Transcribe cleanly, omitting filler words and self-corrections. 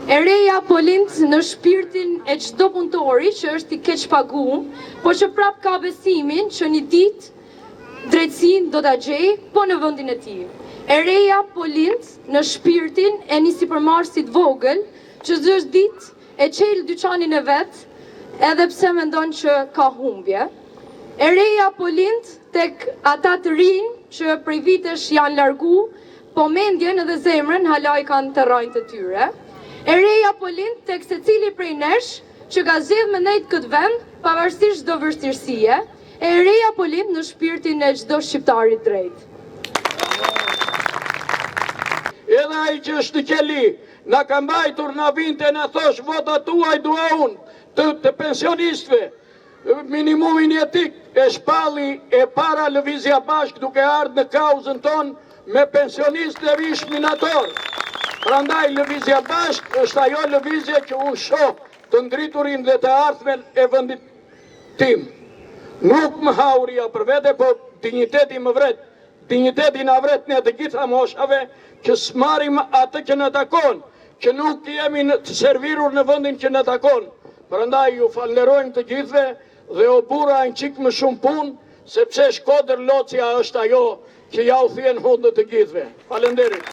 E reja po lind në shpirtin e çdo punëtori që është i keq pagu, por që prap ka besimin që një ditë drejtësinë do ta gjej, po në vendin e tij. E reja po lind në shpirtin e një sipërmarrësit vogël që çdo ditë e çel dyqanin e vet, edhe pse mendon që ka humbje. E reja po lind tek ata të rinj që prej vitesh janë largu, po mendjen edhe zemrën hala i kanë të rrojnë të tyre. E reja po lind tek secili prej nesh që ka zgjedhur me nejt këtë vend, pavarësisht çdo vështirësie. E reja po lind në shpirtin e çdo shqiptari drejt. Edhe ai që është në qeli, na ka mbajtur na vinte na thosh votat tuaj dua unë të pensionistëve. Minimumin jetik e shpalli e para lëvizja bashk duke ardhur në kauzën tonë me pensionistë e vish minator. Prandaj lëvizja bashk është ajo lëvizje që unë shoh të ndriturin dhe të ardhmen e vendit tim. Nuk më hauria për vete, po digniteti më vret. Digniteti na vret ne të gjitha moshave që smarim atë që në takon, që nuk jemi të servirur në vendin që në takon. Prandaj ju falenderojmë të gjithve dhe o bura në qik më shumë punë, sepse Shkodër Locja është ajo që ja u thjen hundë të gjithve. Falenderit.